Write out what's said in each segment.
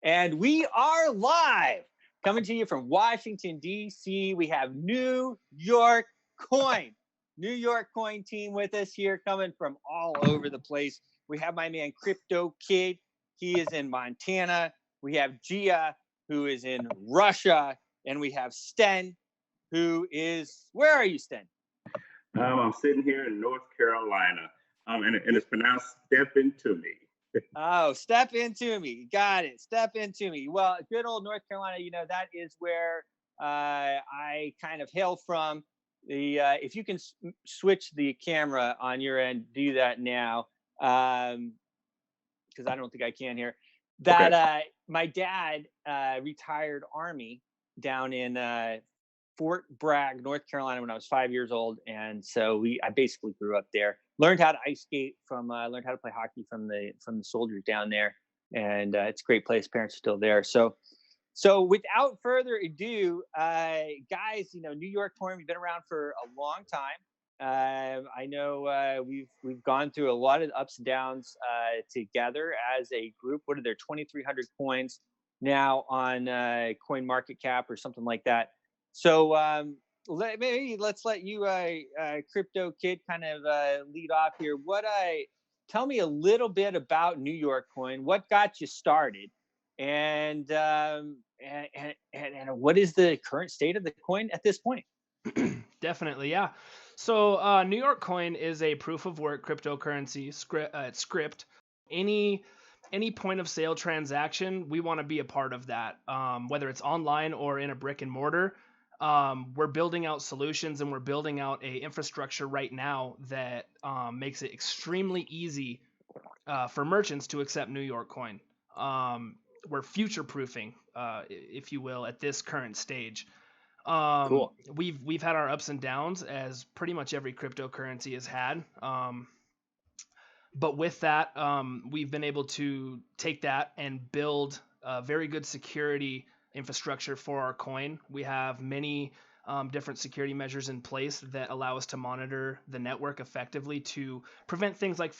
And we are live, coming to you from Washington, D.C. We have New York Coin. New York Coin team with us here, coming from all over the place. We have my man CRYPTOkid. He is in Montana. We have Gia, who is in Russia. And we have Sten, who is, where are you, Sten? I'm sitting here in North Carolina, and it's pronounced "step into me." Oh, step into me. Got it. Step into me. Well, good old North Carolina, that is where I kind of hail from. If you can switch the camera on your end, do that now, because I don't think I can here. That Okay. My dad retired Army down in Fort Bragg, North Carolina, when I was 5 years old, and so I basically grew up there. Learned how to ice skate learned how to play hockey from the soldiers down there, and it's a great place. Parents are still there, so without further ado, guys, New York Coin, we've been around for a long time. I know we've gone through a lot of ups and downs together as a group. What are there, 2,300 coins now on Coin Market Cap or something like that? So let's let you, CRYPTOkid, kind of lead off here. Tell me a little bit about New York Coin. What got you started, and what is the current state of the coin at this point? Definitely, yeah. So New York Coin is a proof of work cryptocurrency. It's script. Any point of sale transaction, we want to be a part of that. Whether it's online or in a brick and mortar, we're building out solutions, and we're building out a infrastructure right now that makes it extremely easy for merchants to accept New York Coin. We're future proofing, if you will, at this current stage. Cool. We've had our ups and downs, as pretty much every cryptocurrency has had. But with that, we've been able to take that and build a very good security infrastructure for our coin. We have many different security measures in place that allow us to monitor the network effectively to prevent things like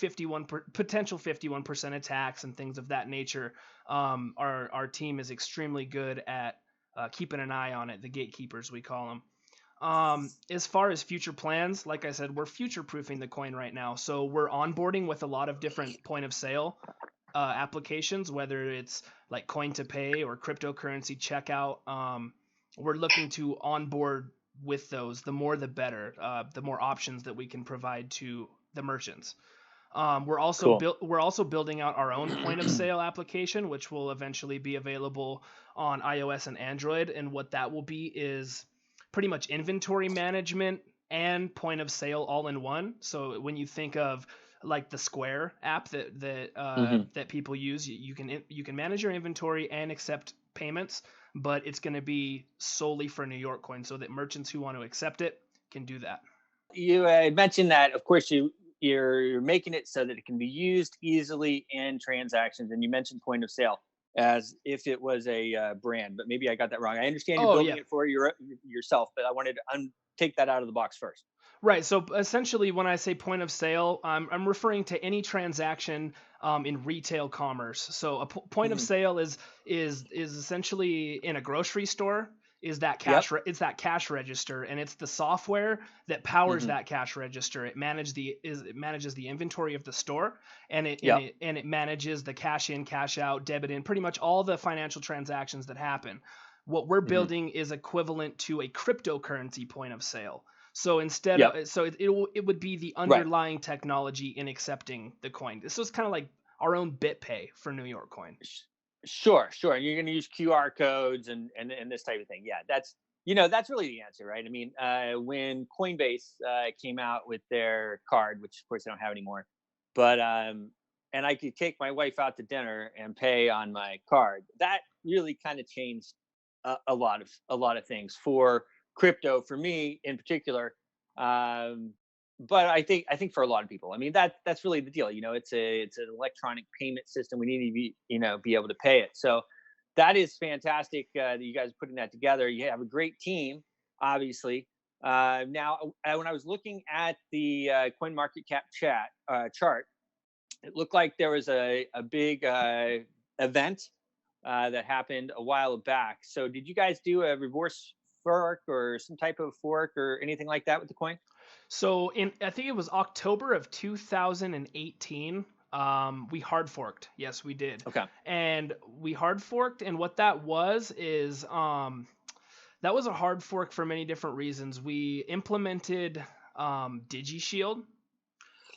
potential 51% attacks and things of that nature. Our team is extremely good at keeping an eye on it, the gatekeepers, we call them. As far as future plans, like I said, we're future proofing the coin right now. So we're onboarding with a lot of different point of sale applications, whether it's like coin to pay or cryptocurrency checkout. We're looking to onboard with those. The more, the better. The more options that we can provide to the merchants. We're also building out our own point of sale application, which will eventually be available on iOS and Android. And what that will be is pretty much inventory management and point of sale all in one. So when you think of like the Square app that people use, you can manage your inventory and accept payments, but it's going to be solely for New York Coin, so that merchants who want to accept it can do that. You mentioned that, of course, you're making it so that it can be used easily in transactions, and you mentioned point of sale as if it was a brand, but maybe I got that wrong. I understand you're building it for yourself, but I wanted to take that out of the box first. Right. So essentially, when I say point of sale, I'm referring to any transaction in retail commerce. So a point of sale is essentially in a grocery store. Is that cash? It's that cash register, and it's the software that powers that cash register. It manages the inventory of the store, and it manages the cash in, cash out, debit in, pretty much all the financial transactions that happen. What we're building is equivalent to a cryptocurrency point of sale. So instead it would be the underlying technology in accepting the coin. This is kind of like our own BitPay for New York Coin. Sure. And you're going to use QR codes and this type of thing. Yeah, that's really the answer, right? I mean, when Coinbase came out with their card, which of course I don't have anymore, but and I could take my wife out to dinner and pay on my card. That really kind of changed a lot of things for crypto, for me in particular. But I think for a lot of people, I mean, that's really the deal. It's an electronic payment system. We need to be able to pay it. So that is fantastic that you guys are putting that together. You have a great team, obviously. Now, when I was looking at the Coin Market Cap chart, it looked like there was a big event that happened a while back. So did you guys do a reverse fork or some type of fork or anything like that with the coin? So I think it was October of 2018. We hard forked. Yes, we did. Okay. And we hard forked, and what that was is that was a hard fork for many different reasons. We implemented DigiShield,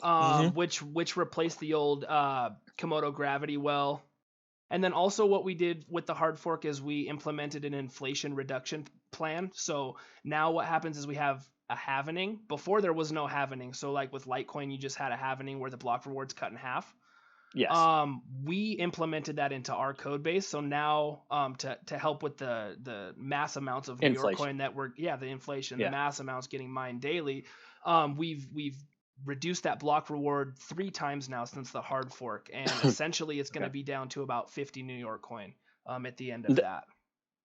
Hmm. which replaced the old Komodo Gravity well. And then also what we did with the hard fork is we implemented an inflation reduction plan. So now what happens is we have a halvening. Before there was no halvening. So like with Litecoin, you just had a halvening where the block reward's cut in half. Yes. We implemented that into our code base. So now to help with the mass amounts of New York Inflation. coin that the inflation, the Yeah. mass amounts getting mined daily, we've reduced that block reward 3 times now since the hard fork, and essentially it's going to Okay. be down to about 50 New York coin at the end of that.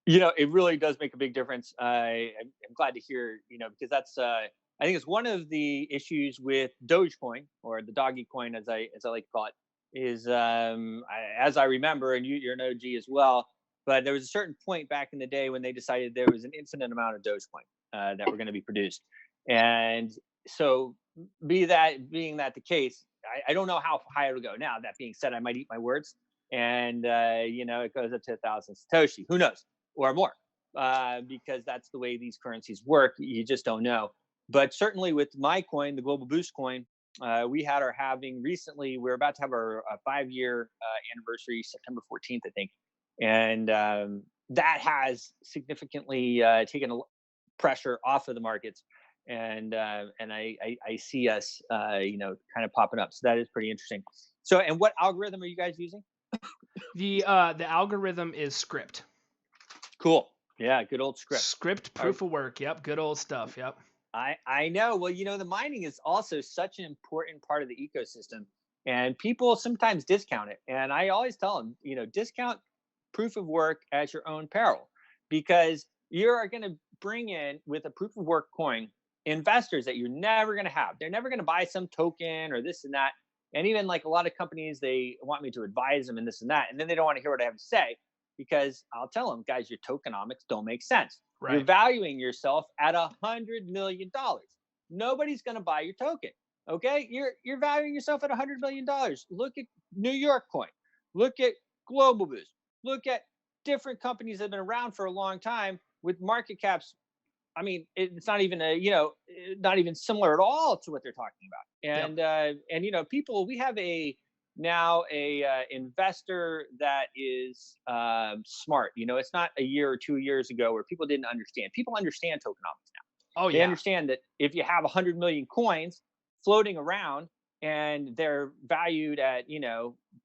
It really does make a big difference. I'm glad to hear, because that's I think it's one of the issues with Dogecoin, or the doggy coin, as I like to call it, is as I remember, and you're an OG as well. But there was a certain point back in the day when they decided there was an infinite amount of Dogecoin that were going to be produced, and so being that the case, I don't know how high it'll go. Now that being said, I might eat my words, and it goes up to 1,000 Satoshi. Who knows? Or more, because that's the way these currencies work. You just don't know. But certainly with my coin, the Global Boost coin, we had our halving recently. We're about to have our 5-year anniversary, September 14th, I think. And that has significantly taken pressure off of the markets. And I see us, kind of popping up. So that is pretty interesting. So, and what algorithm are you guys using? The algorithm is Script. Cool. Yeah, good old Script. Script proof of work. Yep, good old stuff. Yep. I know. Well, the mining is also such an important part of the ecosystem, and people sometimes discount it. And I always tell them, discount proof of work at your own peril, because you are going to bring in, with a proof of work coin, investors that you're never going to have. They're never going to buy some token or this and that. And even like a lot of companies, they want me to advise them and this and that, and then they don't want to hear what I have to say, because I'll tell them, guys, your tokenomics don't make sense. Right. You're valuing yourself at $100 million. Nobody's going to buy your token. Okay, you're valuing yourself at $100 million. Look at New York Coin. Look at Global Boost. Look at different companies that have been around for a long time with market caps. I mean, it's not even not even similar at all to what they're talking about. And people, we have now a investor that is smart. It's not a year or 2 years ago where people didn't understand. People understand tokenomics now. Oh They yeah. understand that if you have 100 million coins floating around and they're valued at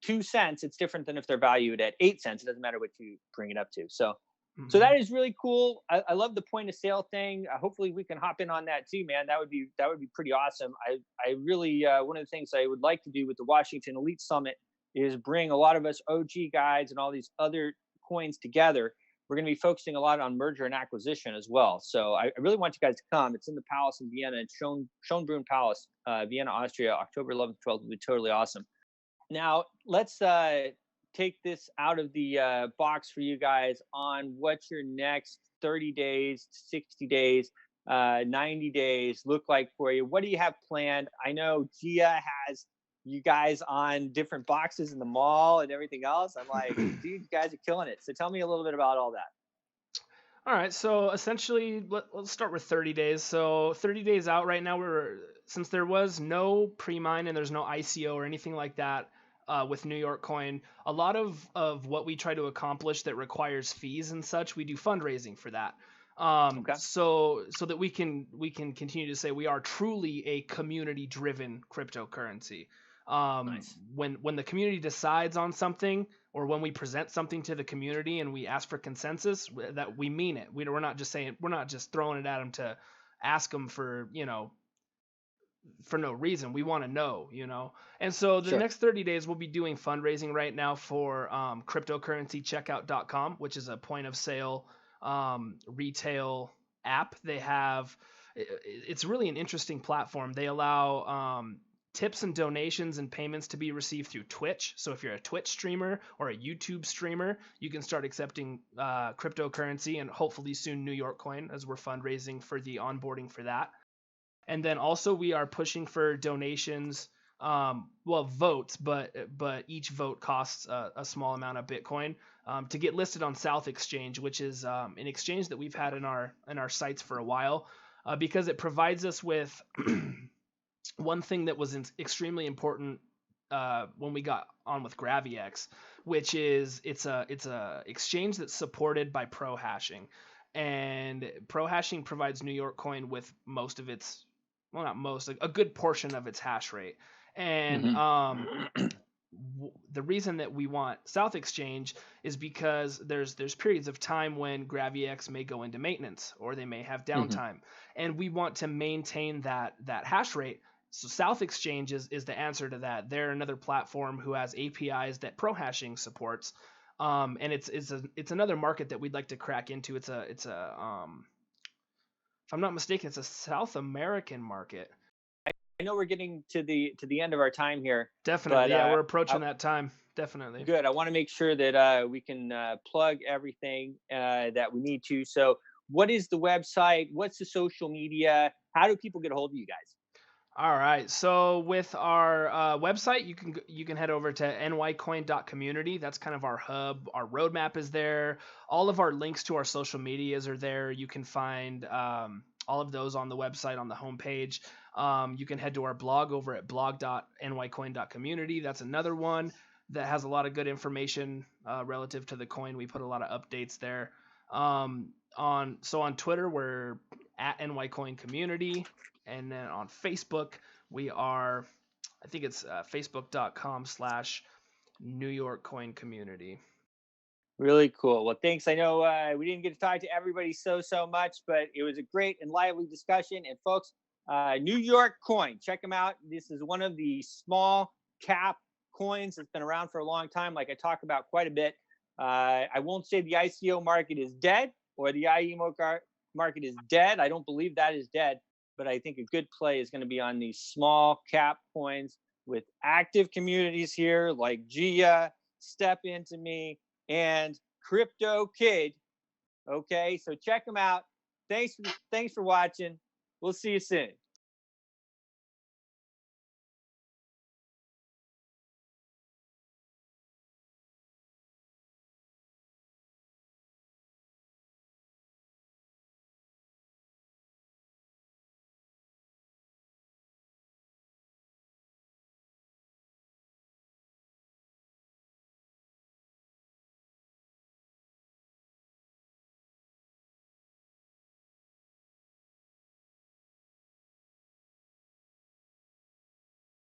2 cents, it's different than if they're valued at 8 cents. It doesn't matter what you bring it up to. So that is really cool. I love the point of sale thing. Hopefully we can hop in on that too, man. That would be pretty awesome. I really one of the things I would like to do with the Washingtonelite Summit is bring a lot of us OG guides and all these other coins together. We're going to be focusing a lot on merger and acquisition as well. So I really want you guys to come. It's in the Palace in Vienna, and Schönbrunn Palace, Vienna, Austria, October 11th, 12th. Will be totally awesome. Now let's take this out of the box for you guys on what your next 30 days, 60 days, 90 days look like for you. What do you have planned? I know Gia has you guys on different boxes in the mall and everything else. I'm like, dude, you guys are killing it. So tell me a little bit about all that. All right, so essentially, let's start with 30 days. So 30 days out right now, since there was no pre-mine and there's no ICO or anything like that with New York Coin, a lot of what we try to accomplish that requires fees and such, we do fundraising for that. Okay. So that we can continue to say we are truly a community-driven cryptocurrency. Nice. When the community decides on something, or when we present something to the community and we ask for consensus, that we mean it. We're not just throwing it at them to ask them for for no reason. We want to know. And so the Sure. next 30 days we'll be doing fundraising right now for CryptocurrencyCheckout.com, which is a point of sale retail app. It's really an interesting platform. They allow tips and donations and payments to be received through Twitch. So if you're a Twitch streamer or a YouTube streamer, you can start accepting cryptocurrency, and hopefully soon New York coin, as we're fundraising for the onboarding for that. And then also we are pushing for donations, votes, but each vote costs a small amount of Bitcoin to get listed on South Exchange, which is an exchange that we've had in our sites for a while, because it provides us with one thing that was extremely important when we got on with GraviX, which is it's a exchange that's supported by pro hashing, and pro hashing provides New York coin with most of its, well, not most, a good portion of its hash rate. And the reason that we want South Exchange is because there's periods of time when GraviX may go into maintenance or they may have downtime, and we want to maintain that hash rate. So South Exchange is the answer to that. They're another platform who has APIs that pro hashing supports, and it's another market that we'd like to crack into. It's a if I'm not mistaken, it's a South American market. I know we're getting to the end of our time here. Definitely, yeah, we're approaching that time. Definitely. Good. I want to make sure that we can plug everything that we need to. So, what is the website? What's the social media? How do people get a hold of you guys? All right. So with our website, you can head over to nycoin.community. That's kind of our hub. Our roadmap is there. All of our links to our social medias are there. You can find all of those on the website on the homepage. You can head to our blog over at blog.nycoin.community. That's another one that has a lot of good information relative to the coin. We put a lot of updates there. On Twitter, we're at nycoincommunity. And then on Facebook, we are, I think it's facebook.com/New York Coin Community. Really cool. Well, thanks. I know we didn't get to talk to everybody so much, but it was a great and lively discussion. And folks, New York Coin, check them out. This is one of the small cap coins that's been around for a long time, like I talk about quite a bit. I won't say the ICO market is dead or the IEMO market is dead. I don't believe that is dead. But I think a good play is going to be on these small cap coins with active communities here like Gia, Step Into Me, and CRYPTOkid. Okay, so check them out. Thanks for watching. We'll see you soon.